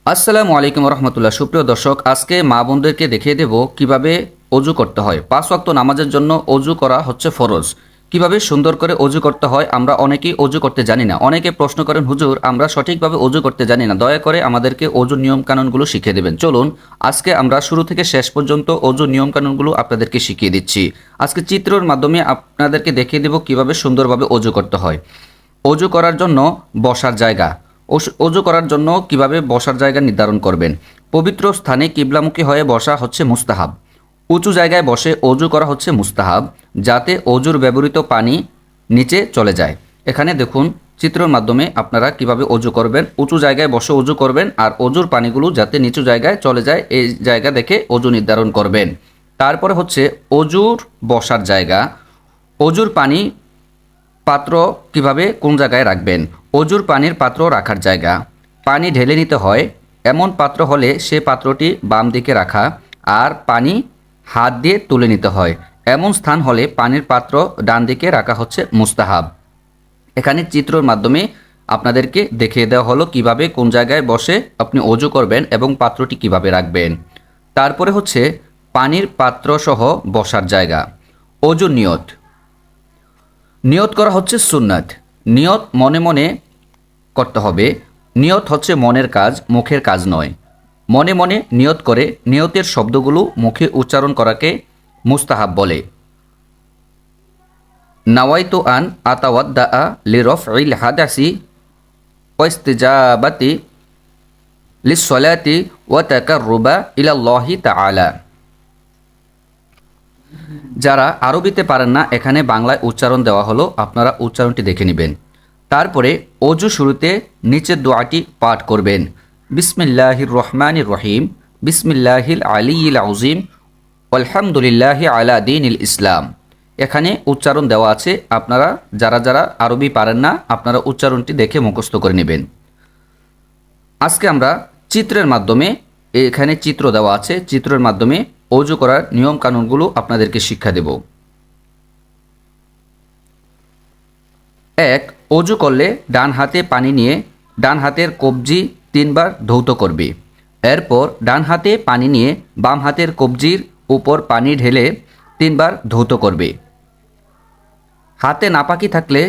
আসসালামু আলাইকুম রহমতুল্লাহ। সুপ্রিয় দর্শক, আজকে মা বোনদেরকে দেখিয়ে দেব কিভাবে অজু করতে হয়। 5 ওয়াক্ত নামাজের জন্য অজু করা হচ্ছে ফরজ। কিভাবে সুন্দর করে অজু করতে হয় আমরা অনেকেই অজু করতে জানি না। অনেকে প্রশ্ন করেন, হুজুর আমরা সঠিকভাবে অজু করতে জানি না, দয়া করে আমাদেরকে অজুর নিয়মকানুনগুলো শিখিয়ে দেবেন। চলুন আজকে আমরা শুরু থেকে শেষ পর্যন্ত অজুর নিয়মকানুনগুলো আপনাদেরকে শিখিয়ে দিচ্ছি। আজকে চিত্রের মাধ্যমে আপনাদেরকে দেখিয়ে দেব কিভাবে সুন্দরভাবে অজু করতে হয়। অজু করার জন্য বসার জায়গা, অজু করার জন্য কিভাবে বসার জায়গা নির্ধারণ করবেন। পবিত্র স্থানে কিবলামুখী হয়ে বসা হচ্ছে মুস্তাহাব। উঁচু জায়গায় বসে অজু করা হচ্ছে মুস্তাহাব, যাতে অজুর ব্যবহৃত পানি নিচে চলে যায়। এখানে দেখুন চিত্রের মাধ্যমে আপনারা কিভাবে অজু করবেন। উঁচু জায়গায় বসে অজু করবেন আর অজুর পানিগুলো যাতে নিচু জায়গায় চলে যায় এই জায়গা দেখে অজু নির্ধারণ করবেন। তারপরে হচ্ছে অজুর বসার জায়গা। অজুর পানি পাত্র কিভাবে কোন জায়গায় রাখবেন। অজুর পানির পাত্র রাখার জায়গা, পানি ঢেলে নিতে হয় এমন পাত্র হলে সে পাত্রটি বাম দিকে রাখা, আর পানি হাত দিয়ে তুলে নিতে হয় এমন স্থান হলে পানির পাত্র ডান দিকে রাখা হচ্ছে মুস্তাহাব। এখানে চিত্রের মাধ্যমে আপনাদেরকে দেখিয়ে দেওয়া হলো কিভাবে কোন জায়গায় বসে আপনি অজু করবেন এবং পাত্রটি কিভাবে রাখবেন। তারপরে হচ্ছে পানির পাত্র সহ বসার জায়গা। অজুর নিয়ত। নিয়ত করা হচ্ছে সুন্নাত। নিয়ত মনে মনে করতে হবে। নিয়ত হচ্ছে মনের কাজ, মুখের কাজ নয়। মনে মনে নিয়ত করে নিয়তের শব্দগুলো মুখে উচ্চারণ করাকে মুস্তাহাব বলে। নাওয়াইতু আন আতাওয়াদ্দাআ লিরফইল হাদাসি ওয়াইস্তিজাবাতি লিসসালাতি ওয়া তাকাররুবা ইলাল্লাহি তাআলা। যারা আরবিতে পারেন না, এখানে বাংলায় উচ্চারণ দেওয়া হলো, আপনারা উচ্চারণটি দেখে নেবেন। তারপরে অজু শুরুতে নিচের দোয়াটি পাঠ করবেন। বিসমিল্লাহির রহমানির রহিম, বিসমিল্লাহিল আলিয়্যিল আযীম, আলহামদুলিল্লাহি আলা দীনিল ইসলাম। এখানে উচ্চারণ দেওয়া আছে, আপনারা যারা যারা আরবি পারেন না আপনারা উচ্চারণটি দেখে মুখস্থ করে নেবেন। আজকে আমরা চিত্রের মাধ্যমে, এখানে চিত্র দেওয়া আছে, চিত্রের মাধ্যমে অজু করার নিয়ম কানুনগুলো আপনাদেরকে শিক্ষা দেব। 1. অজু করলে ডান হাতে পানি নিয়ে ডান হাতের কবজি 3 বার ধৌত করবে। এরপর ডান হাতে পানি নিয়ে বাম হাতের কবজির উপর পানি ঢেলে 3 বার ধৌত করবে। হাতে নাপাকি থাকলে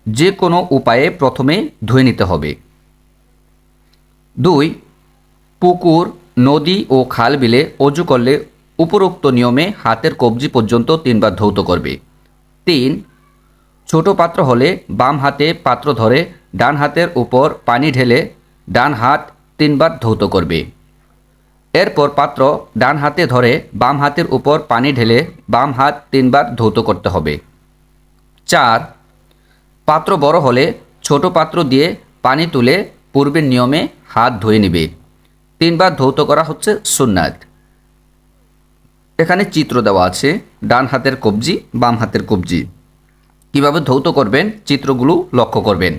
যে কোনো উপায়ে প্রথমে ধুয়ে নিতে হবে। 2. পুকুর, নদী ও খাল বিলে অজু করলে উপরোক্ত নিয়মে হাতের কবজি পর্যন্ত 3 বার ধৌত করবে। 3. ছোট পাত্র হলে বাম হাতে পাত্র ধরে ডান হাতের উপর পানি ঢেলে ডান হাত 3 বার ধৌত করবে। এরপর পাত্র ডান হাতে ধরে বাম হাতের উপর পানি ঢেলে বাম হাত 3 বার ধৌত করতে হবে। 4. পাত্র বড় হলে ছোট পাত্র দিয়ে পানি তুলে পূর্বের নিয়মে হাত ধুয়ে নেবে। 3 বার ধৌত করা হচ্ছে সুন্নাত। এখানে চিত্র দেওয়া আছে, ডান হাতের কবজি, বাম হাতের কবজি। কিভাবে ধৌত করবেন চিত্রগুলো লক্ষ্য করবেন।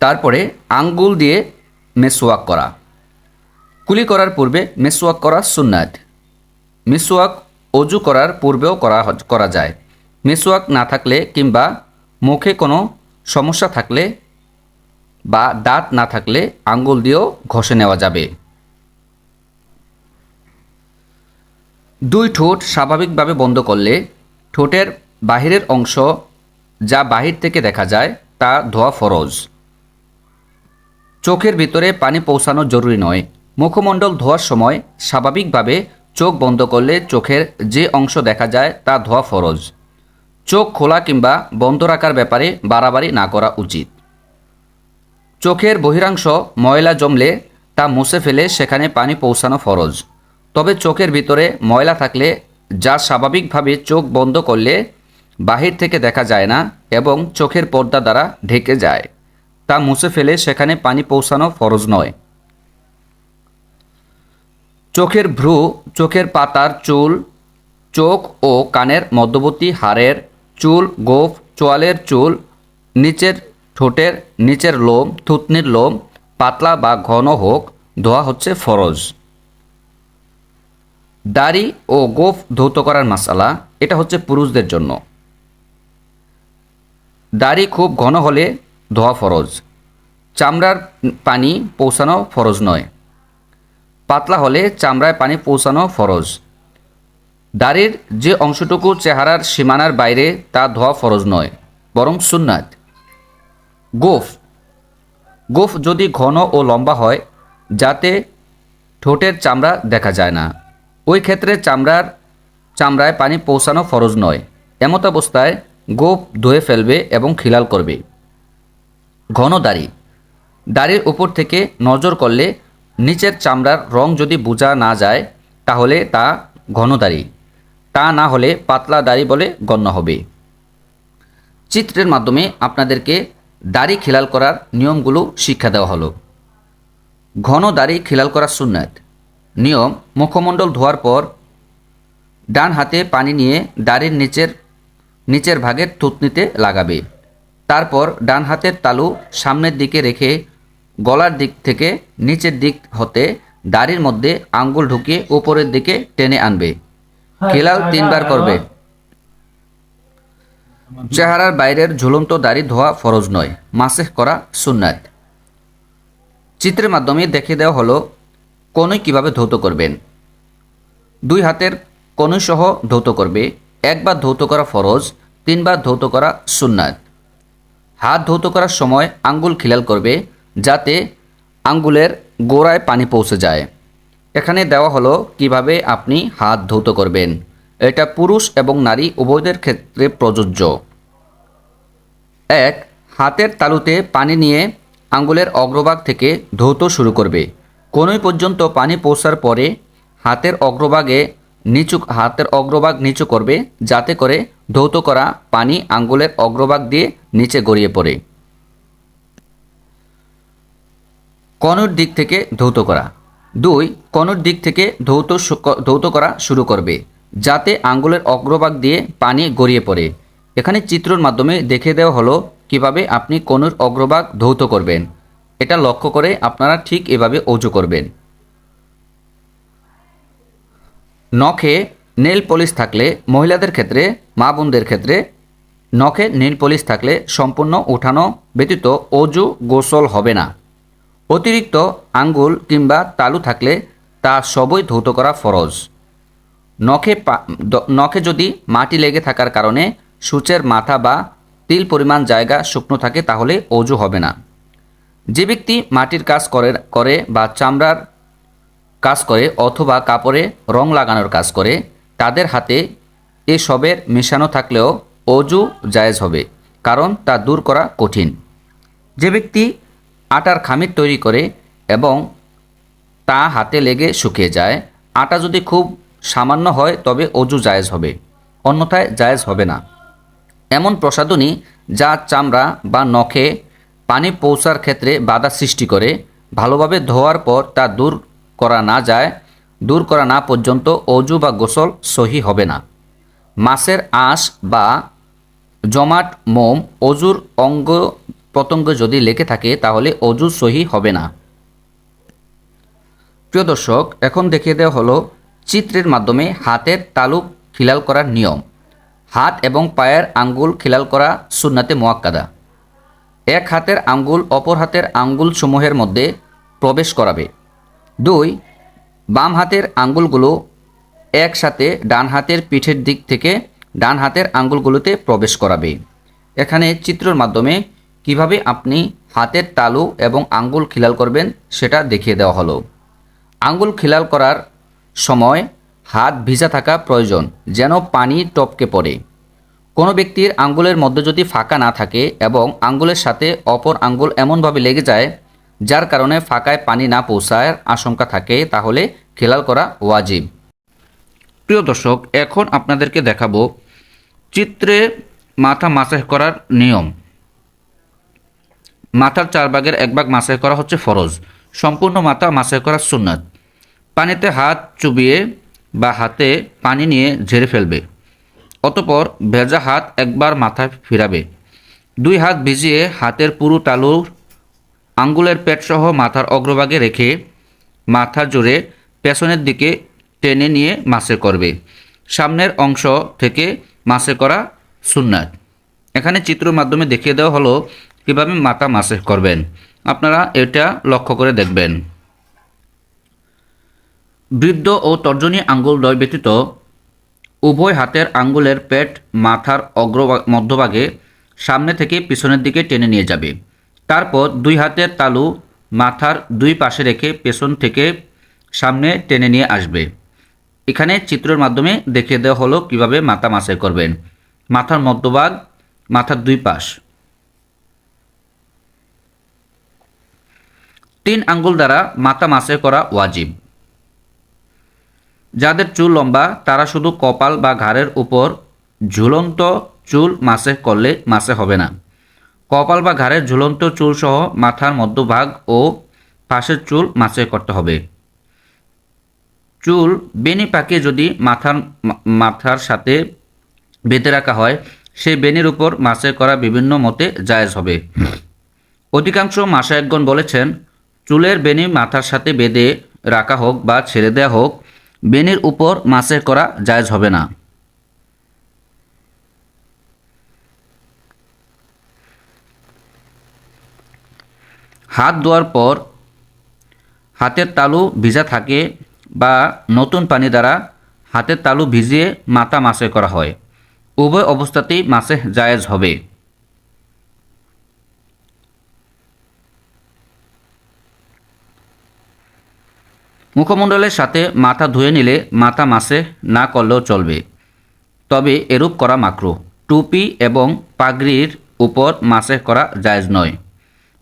তারপরে আঙ্গুল দিয়ে মেসওয়াক করা। কুলি করার পূর্বে মেসওয়াক করা সুন্নাত। মেসওয়াক অজু করার পূর্বেও করা যায়। মেসওয়াক না থাকলে কিংবা মুখে কোনো সমস্যা থাকলে বা দাঁত না থাকলে আঙ্গুল দিয়েও ঘষে নেওয়া যাবে। 2 ঠোঁট স্বাভাবিকভাবে বন্ধ করলে ঠোঁটের বাহিরের অংশ যা বাহির থেকে দেখা যায় তা ধোয়া ফরজ। চোখের ভিতরে পানি পৌঁছানো জরুরি নয়। মুখমণ্ডল ধোয়ার সময় স্বাভাবিকভাবে চোখ বন্ধ করলে চোখের যে অংশ দেখা যায় তা ধোয়া ফরজ। চোখ খোলা কিংবা বন্ধ রাখার ব্যাপারে বাড়াবাড়ি না করা উচিত। চোখের বহিরাংশ ময়লা জমলে তা মুছে ফেলে সেখানে পানি পৌঁছানো ফরজ। তবে চোখের ভিতরে ময়লা থাকলে যা স্বাভাবিকভাবে চোখ বন্ধ করলে বাহির থেকে দেখা যায় না এবং চোখের পর্দা দ্বারা ঢেকে যায়, তা মুছে ফেলে সেখানে পানি পৌঁছানো ফরজ নয়। চোখের ভ্রু, চোখের পাতার চুল, চোখ ও কানের মধ্যবর্তী হাড়ের চুল, গোঁফ, চোয়ালের চুল, নিচের ঠোঁটের নিচের লোম, থুতনির লোম পাতলা বা ঘন হোক ধোয়া হচ্ছে ফরজ। দাড়ি ও গোঁফ ধৌত করার মাসালা, এটা হচ্ছে পুরুষদের জন্য। দাড়ি খুব ঘন হলে ধোয়া ফরজ। চামড়ার পানি পৌঁছানো ফরজ নয়। পাতলা হলে চামড়ায় পানি পৌঁছানো ফরজ। দাড়ির যে অংশটুকু চেহারার সীমানার বাইরে তা ধোয়া ফরজ নয়, বরং সুন্নাত। গোঁফ গোঁফ যদি ঘন ও লম্বা হয় যাতে ঠোঁটের চামড়া দেখা যায় না, ওই ক্ষেত্রে চামড়ায় পানি পৌঁছানো ফরজ নয়। এমত অবস্থায় গোঁফ ধুয়ে ফেলবে এবং খিলাল করবে। ঘন দাড়ির উপর থেকে নজর করলে নিচের চামড়ার রং যদি বোঝা না যায় তাহলে তা ঘন দাড়ি, তা না হলে পাতলা দাড়ি বলে গণ্য হবে। চিত্রের মাধ্যমে আপনাদেরকে দাড়ি খিলাল করার নিয়মগুলো শিক্ষা দেওয়া হলো। ঘন দাড়ি খিলাল করার সুন্নাত। নিয়ম: মুখমণ্ডল ধোয়ার পর ডান হাতে পানি নিয়ে দাড়ির নিচের ভাগের থুতনিতে লাগাবে। তারপর ডান হাতের তালু সামনের দিকে রেখে গলার দিক থেকে নিচের দিক হতে দাড়ির মধ্যে আঙ্গুল ঢুকিয়ে উপরের দিকে টেনে আনবে। খিলাল 3 বার করবে। চেহারার বাইরের ঝুলন্ত দাড়ি ধোয়া ফরজ নয়, মাসেহ করা সুন্নাত। চিত্রের মাধ্যমে দেখিয়ে দেওয়া হলো কনুই কিভাবে ধৌত করবেন। 2 হাতের কনুই সহ ধৌত করবে। 1 বার ধৌত করা ফরজ, 3 বার ধৌত করা সুন্নাত। হাত ধৌত করার সময় আঙ্গুল খিলাল করবে যাতে আঙ্গুলের গোড়ায় পানি পৌঁছে যায়। এখানে দেওয়া হলো কিভাবে আপনি হাত ধৌত করবেন। এটা পুরুষ এবং নারী উভয়দের ক্ষেত্রে প্রযোজ্য। 1. হাতের তালুতে পানি নিয়ে আঙ্গুলের অগ্রভাগ থেকে ধৌত শুরু করবে। কনুই পর্যন্ত পানি পৌঁছার পরে হাতের অগ্রভাগ নিচু করবে যাতে করে ধৌত করা পানি আঙ্গুলের অগ্রভাগ দিয়ে নিচে গড়িয়ে পড়ে। কনুর দিক থেকে ধৌত করা। 2. কনুর দিক থেকে ধৌত করা শুরু করবে যাতে আঙ্গুলের অগ্রভাগ দিয়ে পানি গড়িয়ে পড়ে। এখানে চিত্রের মাধ্যমে দেখিয়ে দেওয়া হলো কিভাবে আপনি কনুর অগ্রভাগ ধৌত করবেন। এটা লক্ষ্য করে আপনারা ঠিক এভাবে অজু করবেন। নখে নেল পলিশ থাকলে, মহিলাদের ক্ষেত্রে, মা বোনদের ক্ষেত্রে নখে নেল পলিশ থাকলে সম্পূর্ণ উঠানো ব্যতীত অজু গোসল হবে না। অতিরিক্ত আঙ্গুল কিংবা তালু থাকলে তা সবই ধৌত করা ফরজ। নখে যদি মাটি লেগে থাকার কারণে সূচের মাথা বা তিল পরিমাণ জায়গা শুকনো থাকে তাহলে অজু হবে না। যে ব্যক্তি মাটির কাজ করে বা চামড়ার কাজ করে অথবা কাপড়ে রং লাগানোর কাজ করে তাদের হাতে এসবের মেশানো থাকলেও অজু জায়েজ হবে, কারণ তা দূর করা কঠিন। যে ব্যক্তি আটার খামির তৈরি করে এবং তা হাতে লেগে শুকিয়ে যায়, আটা যদি খুব সামান্য হয় তবে অজু জায়েজ হবে, অন্যথায় জায়েজ হবে না। এমন প্রসাধনী যা চামড়া বা নখে পানি পৌঁছার ক্ষেত্রে বাধা সৃষ্টি করে, ভালোভাবে ধোয়ার পর তা দূর করা না পর্যন্ত অজু বা গোসল সহি হবে না। মাছের আঁশ বা জমাট মোম অজুর অঙ্গ প্রত্যঙ্গ যদি লেগে থাকে তাহলে অজু সহি হবে না। প্রিয় দর্শক, এখন দেখিয়ে দেওয়া হলো চিত্রের মাধ্যমে হাতের তালু খিলাল করার নিয়ম। হাত এবং পায়ের আঙ্গুল খিলাল করা সুন্নাতে মুআক্কাদা। 1 হাতের আঙ্গুল অপর হাতের আঙ্গুল সমূহের মধ্যে প্রবেশ করাবে। 2. বাম হাতের আঙ্গুলগুলো একসাথে ডান হাতের পিঠের দিক থেকে ডান হাতের আঙ্গুলগুলোতে প্রবেশ করাবে। এখানে চিত্রের মাধ্যমে কিভাবে আপনি হাতের তালু এবং আঙ্গুল খিলাল করবেন সেটা দেখিয়ে দেওয়া হলো। আঙ্গুল খিলাল করার সময় হাত ভিজা থাকা প্রয়োজন, যেন পানি টপকে পড়ে। কোনো ব্যক্তির আঙ্গুলের মধ্যে যদি ফাঁকা না থাকে এবং আঙ্গুলের সাথে অপর আঙ্গুল এমনভাবে লেগে যায় যার কারণে ফাঁকায় পানি না পৌঁছার আশঙ্কা থাকে তাহলে খিলাল করা ওয়াজিব। প্রিয় দর্শক, এখন আপনাদেরকে দেখাবো চিত্রে মাথা মাসাজ করার নিয়ম। মাথার 4 ভাগের 1 ভাগ মাসাজ করা হচ্ছে ফরজ, সম্পূর্ণ মাথা মাসাজ করা সুন্নাত। পানিতে হাত চুবিয়ে বা হাতে পানি নিয়ে ঝেড়ে ফেলবে। অতঃপর ভেজা হাত একবার মাথায় ফিরাবে। 2 হাত ভিজিয়ে হাতের পুরো তালুর আঙ্গুলের পেটসহ মাথার অগ্রভাগে রেখে মাথা জুড়ে পেছনের দিকে টেনে নিয়ে মাসে করবে। সামনের অংশ থেকে মাসে করা সুন্নাত। এখানে চিত্রের মাধ্যমে দেখিয়ে দেওয়া হলো কীভাবে মাথা মাসে করবেন। আপনারা এটা লক্ষ্য করে দেখবেন। বৃদ্ধ ও তর্জনী আঙ্গুলদ্বয় ব্যতীত উভয় হাতের আঙ্গুলের পেট মাথার মধ্যভাগে সামনে থেকে পিছনের দিকে টেনে নিয়ে যাবে। তারপর দুই হাতের তালু মাথার দুই পাশে রেখে পেছন থেকে সামনে টেনে নিয়ে আসবে। এখানে চিত্রের মাধ্যমে দেখিয়ে দেওয়া হলো কিভাবে মাথা মাসাজ করবেন। মাথার মধ্যভাগ, মাথার দুই পাশ। 3 আঙ্গুল দ্বারা মাথা মাসাজ করা ওয়াজিব। যাদের চুল লম্বা তারা শুধু কপাল বা ঘাড়ের উপর ঝুলন্ত চুল মাসাজ করলে মাসাজ হবে না। কপাল বা ঘাড়ের ঝুলন্ত চুল সহ মাথার মধ্যভাগ ও পাশের চুল মাসাজ করতে হবে। চুল বেনি পাকিয়ে যদি মাথার সাথে বেঁধে রাখা হয়, সেই বেনির উপর মাসাজ করা বিভিন্ন মতে জায়েজ হবে। অধিকাংশ মাশায়েখগণ বলেছেন, চুলের বেনি মাথার সাথে বেঁধে রাখা হোক বা ছেড়ে দেওয়া হোক, বেনির উপর মাসাজ করা জায়েজ হবে না। হাত ধোয়ার পর হাতের তালু ভিজা থাকে বা নতুন পানি দ্বারা হাতের তালু ভিজিয়ে মাথা মাসাজ করা হয়, উভয় অবস্থাতেই মাসাজ জায়েজ হবে। মুখমণ্ডলের সাথে মাথা ধুয়ে নিলে মাথা মাসাজ না করলেও চলবে, তবে এরূপ করা মাকরুহ। টুপি এবং পাগড়ির উপর মাসাজ করা জায়েজ নয়।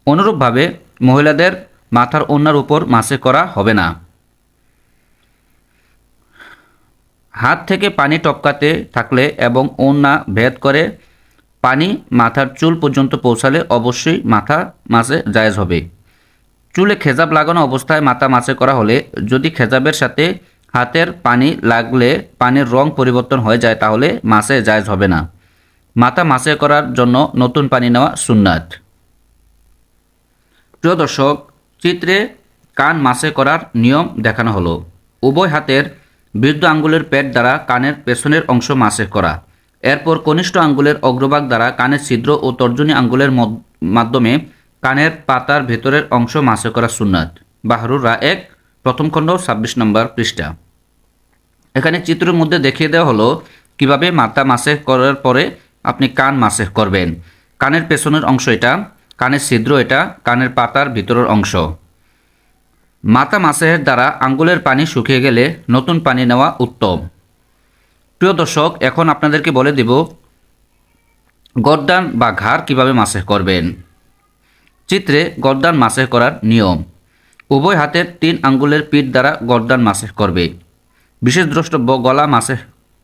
অনুরূপভাবে মহিলাদের মাথার ওড়নার উপর মাসাজ করা হবে না। হাত থেকে পানি টপকাতে থাকলে এবং ওড়না ভেদ করে পানি মাথার চুল পর্যন্ত পৌঁছালে অবশ্যই মাথা মাসাজ জায়েজ হবে। চুলে খেজাব লাগানো অবস্থায় মাথা মাসাজ করা হলে যদি খেজাবের সাথে হাতের পানি লাগলে পানির রং পরিবর্তন হয়ে যায়, তাহলে মাসাজ জায়েজ হবে না। মাথা মাসাজ করার জন্য নতুন পানি নেওয়া সুন্নাত। প্রিয় দর্শক, চিত্রে কান মাসাজ করার নিয়ম দেখানো হলো। উভয় হাতের বৃদ্ধ আঙ্গুলের পেট দ্বারা কানের পেছনের অংশ মাসাজ করা। এরপর কনিষ্ঠ আঙ্গুলের অগ্রভাগ দ্বারা কানের ছিদ্র ও তর্জনী আঙ্গুলের মাধ্যমে কানের পাতার ভেতরের অংশ মাসাজ করা সুন্নাত। বাহরুর রায়েক, প্রথম খণ্ড, 26 নম্বর পৃষ্ঠা। এখানে চিত্রের মধ্যে দেখিয়ে দেওয়া হলো কিভাবে মাথা মাসাজ করার পরে আপনি কান মাসাজ করবেন। কানের পেছনের অংশ এটা, কানের ছিদ্র এটা, কানের পাতার ভিতরের অংশ। মাথা মাসাজের দ্বারা আঙ্গুলের পানি শুকিয়ে গেলে নতুন পানি নেওয়া উত্তম। প্রিয় দর্শক, এখন আপনাদেরকে বলে দেব গর্দান বা ঘাড় কিভাবে মাসাজ করবেন। চিত্রে গর্দান মাসাজ করার নিয়ম। উভয় হাতের 3 আঙ্গুলের পিঠ দ্বারা গর্দান মাসাজ করবে। বিশেষ দ্রষ্টব্য, গলা মাসাজ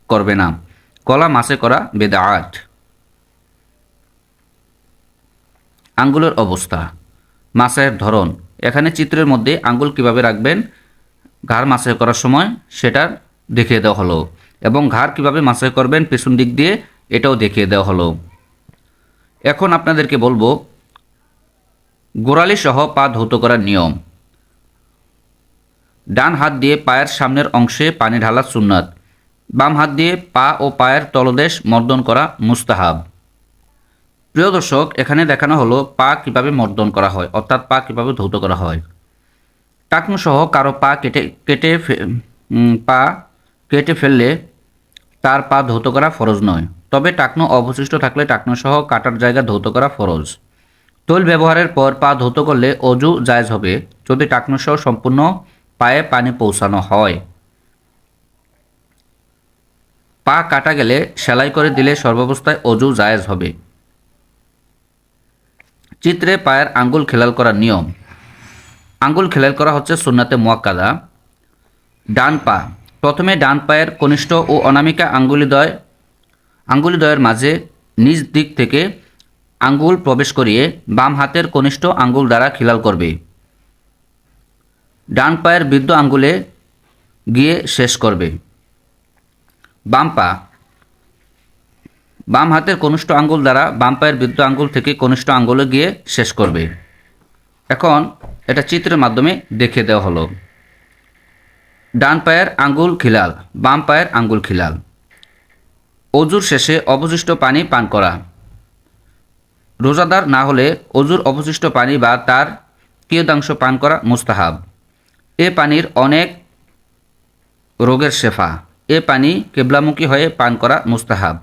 করবে না। গলা মাসাজ করা বেদাআত। আঙ্গুলের অবস্থা, মাসাজের ধরন। এখানে চিত্রের মধ্যে আঙ্গুল কিভাবে রাখবেন ঘাড় মাসাজ করার সময় সেটা দেখিয়ে দেওয়া হলো, এবং ঘাড় কিভাবে মাসাজ করবেন পেছন দিক দিয়ে এটাও দেখিয়ে দেওয়া হলো। এখন আপনাদেরকে বলবো গোড়ালি সহ পা ধৌত করার নিয়ম। ডান হাত দিয়ে পায়ের সামনের অংশে পানি ঢালা সুন্নাত। বাম হাত দিয়ে পা ও পায়ের তলদেশ মর্দন করা মুস্তাহাব। প্রিয় দর্শক, এখানে দেখানো হলো পা কিভাবে মর্দন করা হয়, অর্থাৎ পা কিভাবে ধৌত করা হয়। টাকনু সহ কারো পা কেটে ফেললে তার পা ধৌত করা ফরজ নয়, তবে টাকনু অবশিষ্ট থাকলে টাকনু সহ কাটার জায়গা ধৌত করা ফরজ। তৈল ব্যবহারের পর পা ধৌত করলে অজু জায়েজ হবে যদি টাকনু সহ সম্পূর্ণ পায়ে পানি পৌঁছানো হয়। পা কাটা গেলে সেলাই করে দিলে সর্বাবস্থায় অজু জায়েজ হবে। চিত্রে পায়ের আঙ্গুল খেলাল করার নিয়ম। আঙ্গুল খেলাল করা হচ্ছে সুন্নাতে মুয়াক্কাদা। ডান পা, প্রথমে ডান পায়ের কনিষ্ঠ ও অনামিকা আঙ্গুলিদ্বয়ের মাঝে নিজ দিক থেকে আঙ্গুল প্রবেশ করিয়ে বাম হাতের কনিষ্ঠ আঙ্গুল দ্বারা খিলাল করবে। ডান পায়ের বৃদ্ধ আঙ্গুলে গিয়ে শেষ করবে। বাম পা, বাম হাতের কনিষ্ঠ আঙ্গুল দ্বারা বাম পায়ের বৃদ্ধ আঙ্গুল থেকে কনিষ্ঠ আঙ্গুলে গিয়ে শেষ করবে। এখন এটা চিত্রের মাধ্যমে দেখিয়ে দেওয়া হলো। ডান পায়ের আঙ্গুল খিলাল, বাম পায়ের আঙ্গুল খিলাল। অজুর শেষে অবশিষ্ট পানি পান করা। রোজাদার না হলে অজুর অবশিষ্ট পানি বা তার কিয়দাংশ পান করা মুস্তাহাব। এ পানির অনেক রোগের শেফা। এ পানি কেবলামুখী হয়ে পান করা মুস্তাহাব।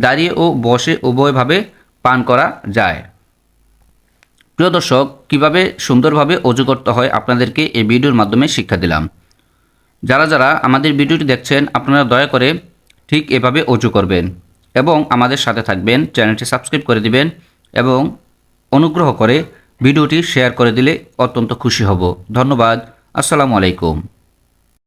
দাঁড়িয়ে ও বসে উভয়ভাবে পান করা যায়। প্রিয় দর্শক, কীভাবে সুন্দরভাবে অজু করতে হয় আপনাদেরকে এই ভিডিওর মাধ্যমে শিক্ষা দিলাম। যারা যারা আমাদের ভিডিওটি দেখছেন আপনারা দয়া করে ঠিক এভাবে অজু করবেন এবং আমাদের সাথে থাকবেন। চ্যানেলটি সাবস্ক্রাইব করে দিবেন এবং অনুগ্রহ করে ভিডিওটি শেয়ার করে দিলে অত্যন্ত খুশি হব। ধন্যবাদ। আসসালামু আলাইকুম।